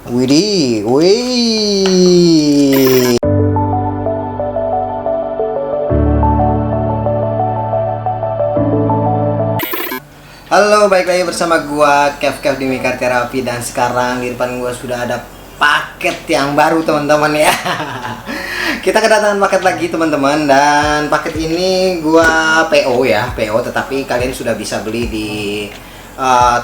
Widih, wih. Halo, balik lagi bersama gua Kev di Mikar Terapi, dan sekarang di depan gua sudah ada paket yang baru teman-teman ya. Kita kedatangan paket lagi teman-teman, dan paket ini gua PO ya, PO, tetapi kalian sudah bisa beli di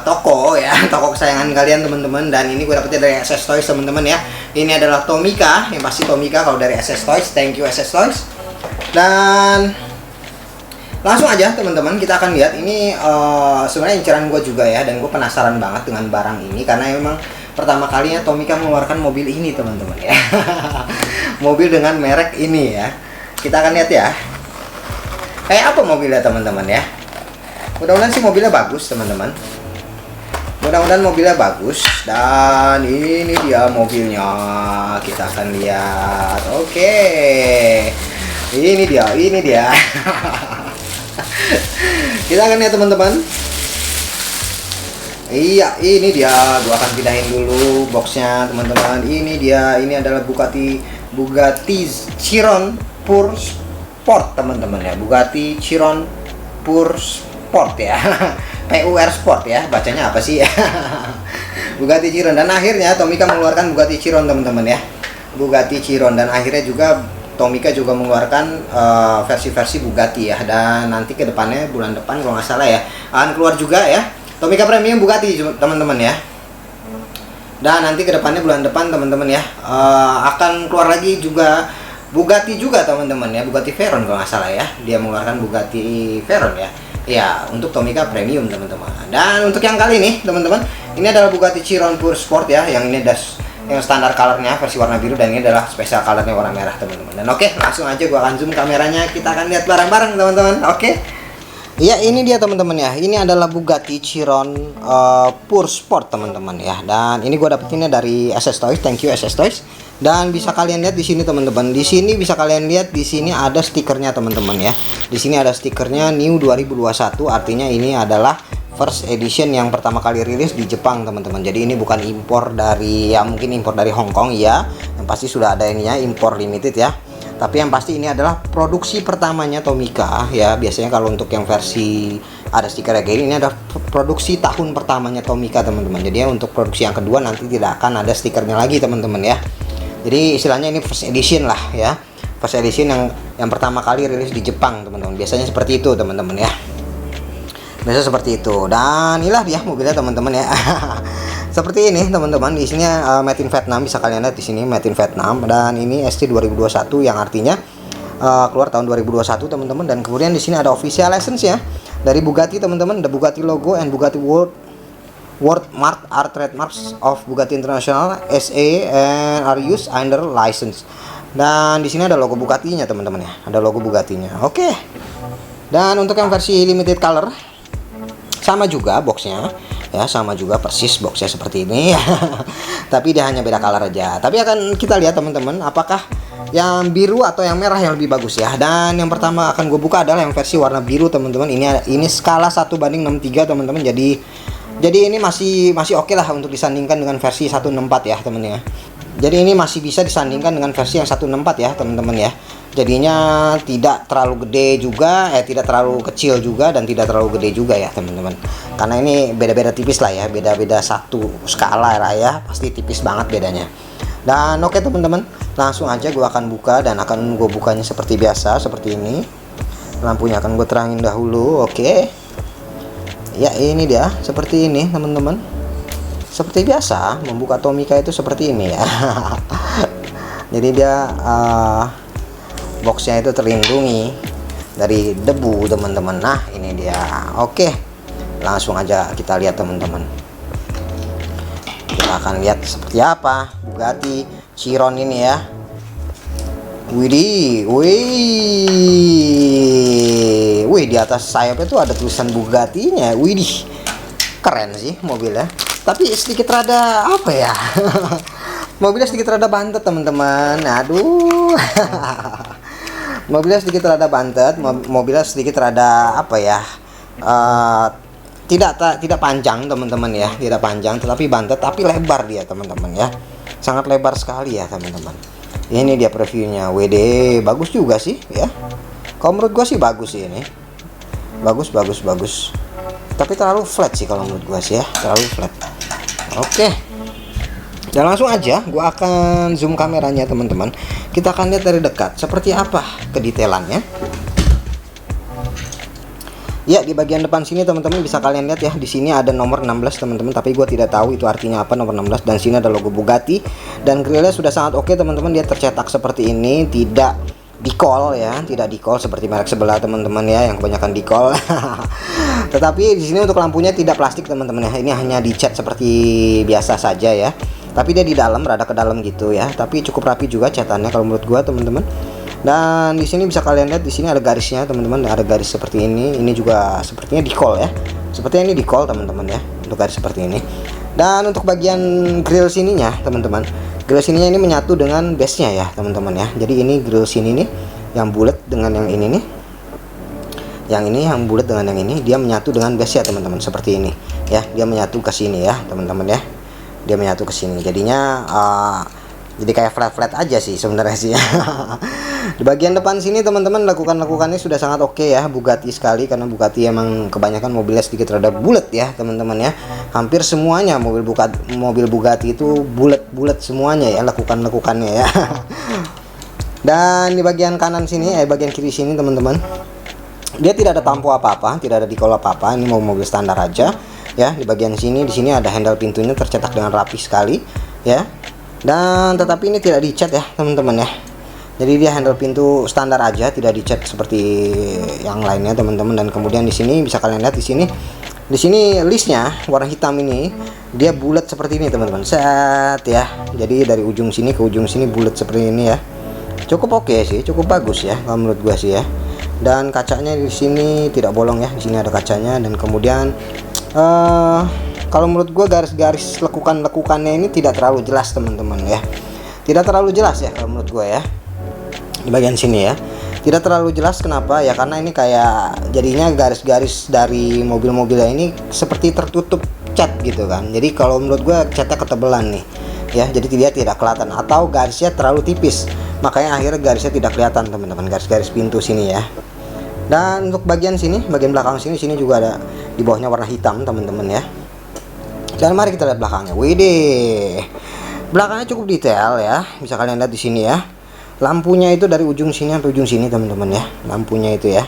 toko ya, toko kesayangan kalian teman-teman. Dan ini gue dapetnya dari SS Toys teman-teman ya. Ini adalah Tomica, yang pasti Tomica kalau dari SS Toys. Thank you SS Toys. Dan langsung aja teman-teman, kita akan lihat ini sebenarnya inceran gue juga ya, dan gue penasaran banget dengan barang ini karena memang pertama kalinya Tomica mengeluarkan mobil ini teman-teman ya. Mobil dengan merek ini ya. Kita akan lihat ya. Kayak apa mobilnya teman-teman ya. Mudah-mudahan sih mobilnya bagus teman-teman. Mudah-mudahan mobilnya bagus. Dan ini dia mobilnya. Kita akan lihat. Oke. Ini dia. Kita akan lihat teman-teman. Iya, ini dia. Gua akan pindahin dulu boxnya teman-teman. Ini dia. Ini adalah Bugatti Chiron Pure Sport teman-teman ya. Bugatti Chiron Pure Sport ya. PUR Sport ya. Bacanya apa sih ya? Bugatti Chiron. Dan akhirnya Tomica mengeluarkan Bugatti Chiron teman-teman ya. Bugatti Chiron. Dan akhirnya juga Tomica juga mengeluarkan versi-versi Bugatti ya. Dan nanti ke depannya bulan depan kalau nggak salah ya akan keluar juga ya Tomica Premium Bugatti teman-teman ya. Dan nanti ke depannya bulan depan teman-teman ya akan keluar lagi juga Bugatti juga teman-teman ya. Bugatti Veyron kalau nggak salah ya. Dia mengeluarkan Bugatti Veyron ya. Ya, untuk Tomica Premium teman-teman. Dan untuk yang kali ini teman-teman, ini adalah Bugatti Chiron Pure Sport ya. Yang ini yang standar colornya versi warna biru, dan ini adalah spesial colornya warna merah teman-teman. Dan oke, langsung aja gua akan zoom kameranya, kita akan lihat bareng-bareng teman-teman. Oke. Ya, ini dia teman-teman ya. Ini adalah Bugatti Chiron Pure Sport teman-teman ya. Dan ini gua dapetinnya dari SS Toys. Thank you SS Toys. Dan bisa kalian lihat di sini teman-teman. Di sini bisa kalian lihat di sini ada stikernya teman-teman ya. Di sini ada stikernya New 2021. Artinya ini adalah first edition yang pertama kali rilis di Jepang teman-teman. Jadi ini bukan impor dari, ya mungkin impor dari Hong Kong ya. Yang pasti sudah ada ininya, impor limited ya. Tapi yang pasti ini adalah produksi pertamanya Tomica ya. Biasanya kalau untuk yang versi ada stikernya kayak ini adalah produksi tahun pertamanya Tomica teman-teman. Jadi ya, untuk produksi yang kedua nanti tidak akan ada stikernya lagi teman-teman ya. Jadi istilahnya ini first edition lah ya. First edition yang pertama kali rilis di Jepang teman-teman. Biasanya seperti itu teman-teman ya. Biasa seperti itu. Dan inilah dia mobilnya teman-teman ya. Seperti ini teman-teman. Di sini made in Vietnam, bisa kalian lihat di sini made in Vietnam. Dan ini ST 2021 yang artinya keluar tahun 2021 teman-teman. Dan kemudian di sini ada official license ya dari Bugatti teman-teman. The Bugatti logo and Bugatti World Mark are trademarks of Bugatti International SA and are used under license. Dan di sini ada logo Bugatti-nya teman-teman ya. Ada logo Bugatti-nya. Oke. Dan untuk yang versi limited color sama juga boxnya ya, sama juga persis boxnya seperti ini. Tapi dia hanya beda color aja. Tapi akan kita lihat teman-teman apakah yang biru atau yang merah yang lebih bagus ya. Dan yang pertama akan gue buka adalah yang versi warna biru teman-teman. Ini skala 1:63 teman-teman. Jadi ini masih oke lah untuk disandingkan dengan versi 164 ya teman-teman ya. Jadi ini masih bisa disandingkan dengan versi yang 164 ya teman-teman ya. Jadinya tidak terlalu gede juga, tidak terlalu kecil juga, dan tidak terlalu gede juga ya teman-teman. Karena ini beda-beda tipis lah ya, beda-beda satu skala lah ya, pasti tipis banget bedanya. Dan oke teman-teman, langsung aja gue akan buka, dan akan gue bukanya seperti biasa, seperti ini. Lampunya akan gue terangin dahulu, oke. Ya ini dia, seperti ini teman-teman. Seperti biasa, membuka Tomica itu seperti ini ya. Jadi dia boxnya itu terlindungi dari debu teman-teman. Nah ini dia. Oke, langsung aja kita lihat teman-teman. Kita akan lihat seperti apa Bugatti Chiron ini ya. Widih, wih, di atas sayapnya tuh ada tulisan Bugatti-nya. Widih, keren sih mobilnya. Tapi sedikit rada apa ya? Mobilnya sedikit rada bantet teman-teman. Aduh. Mobilnya sedikit rada bantet, mobilnya sedikit rada apa ya? Tidak panjang teman-teman ya, tidak panjang tetapi bantet, tapi lebar dia teman-teman ya. sangat lebar sekali ya teman-teman. Ini dia previewnya. WD, bagus juga sih ya. Kalau menurut gua sih bagus sih ini. Bagus. Tapi terlalu flat sih kalau menurut gua sih ya, terlalu flat. Oke. Dan langsung aja gua akan zoom kameranya teman-teman. Kita akan lihat dari dekat seperti apa kedetailannya. Ya, di bagian depan sini teman-teman bisa kalian lihat ya, di sini ada nomor 16 teman-teman, tapi gue tidak tahu itu artinya apa nomor 16. Dan sini ada logo Bugatti dan grillnya sudah sangat oke teman-teman. Dia tercetak seperti ini, tidak di-call ya, tidak di-call seperti merek sebelah teman-teman ya, yang kebanyakan di-call. Tetapi di sini untuk lampunya tidak plastik teman-teman ya, ini hanya dicat seperti biasa saja ya. Tapi dia di dalam, rada ke dalam gitu ya, tapi cukup rapi juga catannya kalau menurut gue teman-teman. Dan di sini bisa kalian lihat, di sini ada garisnya teman-teman, ada garis seperti ini. Ini juga sepertinya di-call ya, sepertinya ini di-call teman-teman ya, untuk garis seperti ini. Dan untuk bagian grill sininya teman-teman, grill sininya ini menyatu dengan base-nya ya teman-teman ya. Jadi ini grill sini nih yang bulat dengan yang ini nih, yang ini yang bulat dengan yang ini, dia menyatu dengan base ya teman-teman, seperti ini ya. Dia menyatu ke sini ya teman-teman ya, dia menyatu ke sini, jadinya jadi kayak flat aja sih sebenarnya sih. Di bagian depan sini teman-teman, lakukannya sudah sangat oke ya, Bugatti sekali, karena Bugatti emang kebanyakan mobilnya sedikit rada bulat ya teman-teman ya. Hampir semuanya mobil Bugatti itu bulat semuanya ya, lakukannya ya. Dan di bagian kanan sini, bagian kiri sini teman-teman, dia tidak ada tampo apa-apa, tidak ada di-call apa-apa. Ini mobil standar aja ya. Di bagian sini, di sini ada handle pintunya tercetak dengan rapi sekali ya. Dan tetapi ini tidak dicat ya teman-teman ya. Jadi dia handle pintu standar aja, tidak dicat seperti yang lainnya teman-teman. Dan kemudian di sini bisa kalian lihat, di sini listnya warna hitam ini dia bulat seperti ini teman-teman. Set ya. Jadi dari ujung sini ke ujung sini bulat seperti ini ya. Cukup oke sih, cukup bagus ya kalau menurut gua sih ya. Dan kacanya di sini tidak bolong ya. Di sini ada kacanya. Dan kemudian kalau menurut gue garis-garis lekukannya ini tidak terlalu jelas teman-teman ya, tidak terlalu jelas ya kalau menurut gue ya. Di bagian sini ya tidak terlalu jelas, kenapa ya, karena ini kayak jadinya garis-garis dari mobil-mobilnya ini seperti tertutup cat gitu kan. Jadi kalau menurut gue catnya ketebelan nih ya, jadi dia tidak kelihatan, atau garisnya terlalu tipis, makanya akhirnya garisnya tidak kelihatan teman-teman, garis-garis pintu sini ya. Dan untuk bagian sini, bagian belakang sini juga ada di bawahnya warna hitam teman-teman ya. Dan mari kita lihat belakangnya. Widih, belakangnya cukup detail ya, bisa kalian lihat di sini ya. Lampunya itu dari ujung sini sampai ujung sini teman-teman ya, lampunya itu ya.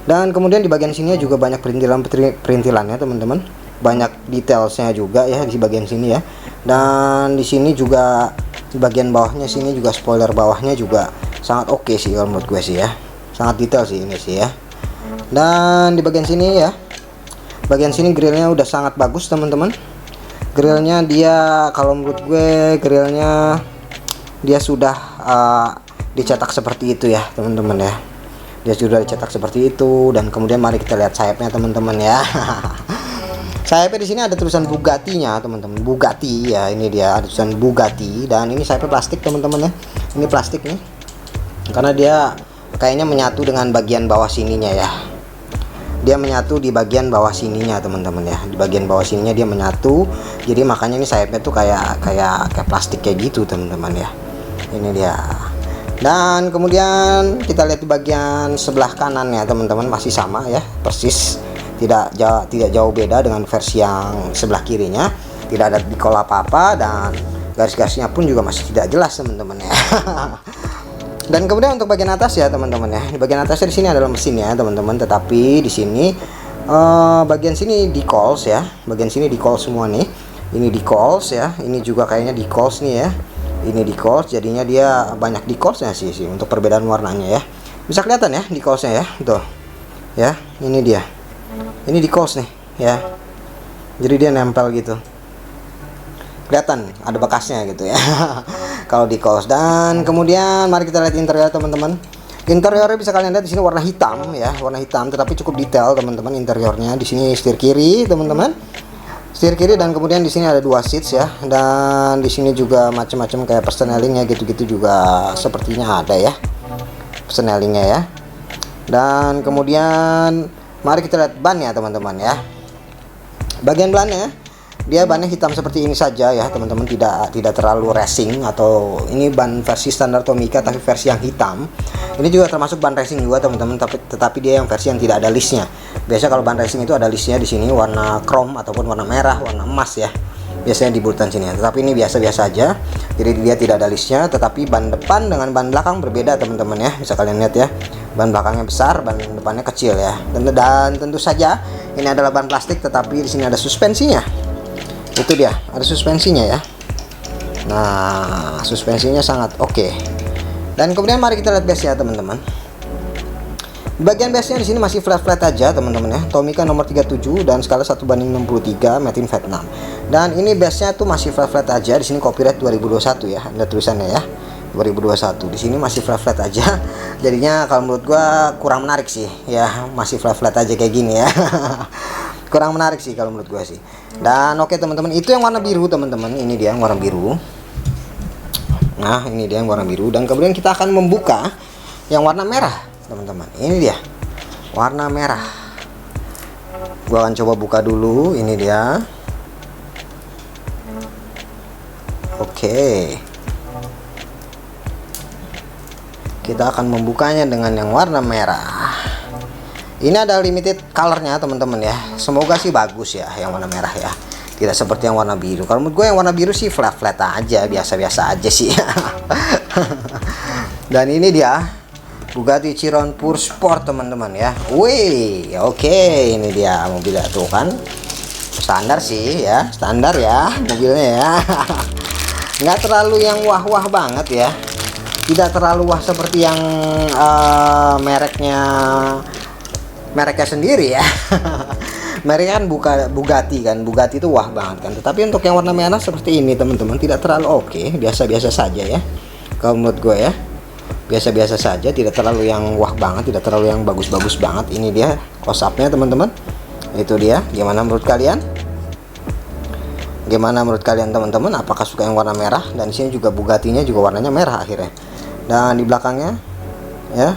Dan kemudian di bagian sini juga banyak perintilannya teman-teman, banyak detailsnya juga ya di bagian sini ya. Dan di sini juga di bagian bawahnya sini juga, spoiler bawahnya juga sangat oke sih kalau menurut gue sih ya, sangat detail sih ini sih ya. Dan di bagian sini ya, bagian sini grillnya udah sangat bagus teman-teman. Grillnya dia kalau menurut gue, grillnya dia sudah dicetak seperti itu ya teman-teman ya. Dia sudah dicetak seperti itu. Dan kemudian mari kita lihat sayapnya teman-teman ya. Sayapnya di sini ada tulisan Bugatti-nya teman-teman, Bugatti ya, ini dia ada tulisan Bugatti. Dan ini sayapnya plastik teman-teman ya, ini plastik nih, karena dia kayaknya menyatu dengan bagian bawah sininya ya. Dia menyatu di bagian bawah sininya teman-teman ya, di bagian bawah sininya dia menyatu, jadi makanya ini sayapnya tuh kayak plastik kayak gitu teman-teman ya. Ini dia. Dan kemudian kita lihat di bagian sebelah kanannya teman-teman, masih sama ya, persis, tidak jauh beda dengan versi yang sebelah kirinya. Tidak ada di-call apa-apa, dan garis-garisnya pun juga masih tidak jelas teman-teman ya. Dan kemudian untuk bagian atas ya teman-teman ya, di bagian atasnya di sini adalah mesin ya teman-teman, tetapi di sini bagian sini di-calls ya, bagian sini di-calls semua nih. Ini di-calls ya, ini juga kayaknya di-calls nih ya, ini di-calls, jadinya dia banyak di-callsnya sih untuk perbedaan warnanya ya. Bisa kelihatan ya di-callsnya ya, tuh ya, ini dia, ini di-calls nih ya, jadi dia nempel gitu, kelihatan ada bekasnya gitu ya. Kalau di calls. Dan kemudian mari kita lihat interior teman-teman. Interiornya bisa kalian lihat di sini warna hitam ya, warna hitam, tetapi cukup detail teman-teman interiornya. Di sini setir kiri teman-teman, setir kiri, dan kemudian di sini ada 2 seats ya. Dan di sini juga macam-macam kayak persnelingnya gitu-gitu juga sepertinya ada ya, persnelingnya ya. Dan kemudian mari kita lihat ban ya teman-teman ya. Bagian bannya Dia bannya hitam seperti ini saja ya teman-teman, tidak terlalu racing, atau ini ban versi standar Tomica tapi versi yang hitam. Ini juga termasuk ban racing juga teman-teman, tetapi dia yang versi yang tidak ada listnya. Biasa kalau ban racing itu ada listnya di sini, warna chrome ataupun warna merah, warna emas ya. Biasanya di bulatan sini, tetapi ini biasa-biasa aja. Jadi dia tidak ada listnya, tetapi ban depan dengan ban belakang berbeda teman-teman ya. Bisa kalian lihat ya, ban belakangnya besar, ban depannya kecil ya. Dan tentu saja ini adalah ban plastik, tetapi di sini ada suspensinya. Itu dia, ada suspensinya ya. Nah, suspensinya sangat oke. Dan kemudian mari kita lihat base-nya teman-teman. Bagian base-nya di sini masih flat-flat aja teman-teman ya. Tomica nomor 37 dan skala 1:63, made in Vietnam. Dan ini base-nya tuh masih flat-flat aja. Di sini copyright 2021 ya. Ada tulisannya ya. 2021. Di sini masih flat-flat aja. Jadinya kalau menurut gua kurang menarik sih ya, masih flat-flat aja kayak gini ya. Kurang menarik sih kalau menurut gue sih. Dan oke teman-teman, itu yang warna biru teman-teman. Ini dia yang warna biru. Nah, ini dia yang warna biru. Dan kemudian kita akan membuka yang warna merah teman-teman. Ini dia warna merah. Gua akan coba buka dulu. Ini dia. Oke. Kita akan membukanya dengan yang warna merah. Ini ada limited colornya teman-teman ya. Semoga sih bagus ya yang warna merah ya. Tidak seperti yang warna biru. Kalau menurut gue yang warna biru sih flat-flat aja, biasa-biasa aja sih. Dan ini dia Bugatti Chiron Pure Sport teman-teman ya. Wih, oke, ini dia mobilnya tuh kan. Standar sih ya, standar ya mobilnya ya. Nggak terlalu yang wah-wah banget ya. Tidak terlalu wah seperti yang mereknya sendiri ya. Mereka kan Bugatti kan. Bugatti itu wah banget kan. Tetapi untuk yang warna merah seperti ini teman-teman, tidak terlalu oke, biasa-biasa saja ya. Kalau menurut gue ya, biasa-biasa saja, tidak terlalu yang wah banget, tidak terlalu yang bagus-bagus banget. Ini dia close up-nya teman-teman. Itu dia. Gimana menurut kalian? Gimana menurut kalian teman-teman? Apakah suka yang warna merah? Dan di sini juga Bugatti-nya juga warnanya merah akhirnya. Dan di belakangnya ya.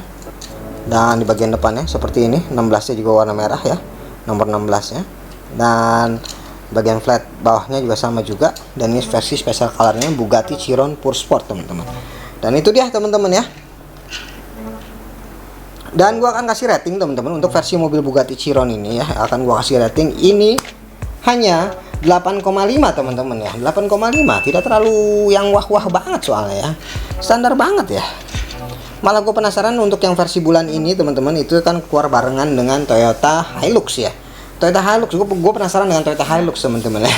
Dan di bagian depannya seperti ini, 16-nya juga warna merah ya, nomor 16-nya. Dan bagian flat bawahnya juga sama juga. Dan ini versi special colornya Bugatti Chiron Pure Sport teman-teman. Dan itu dia teman-teman ya. Dan gua akan kasih rating teman-teman untuk versi mobil Bugatti Chiron ini ya. Akan gua kasih rating ini hanya 8,5 teman-teman ya. 8,5, tidak terlalu yang wah-wah banget soalnya ya. Standar banget ya. Malah gue penasaran untuk yang versi bulan ini teman-teman, itu kan keluar barengan dengan Toyota Hilux ya. Toyota Hilux, gue penasaran dengan Toyota Hilux teman-teman ya.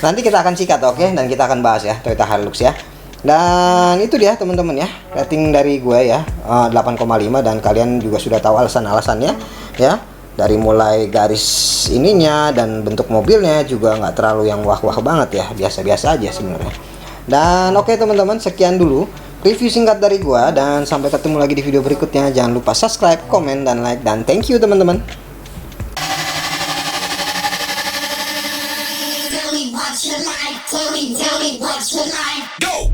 Nanti kita akan sikat oke, dan kita akan bahas ya Toyota Hilux ya. Dan itu dia teman-teman ya, rating dari gue ya 8,5. Dan kalian juga sudah tahu alasan-alasannya ya. Dari mulai garis ininya dan bentuk mobilnya juga nggak terlalu yang wah-wah banget ya, biasa-biasa aja sebenarnya. Dan oke teman-teman, sekian dulu review singkat dari gua, dan sampai ketemu lagi di video berikutnya. Jangan lupa subscribe, komen, dan like, dan thank you teman-teman. Tell me what you like, tell me what you like. Go!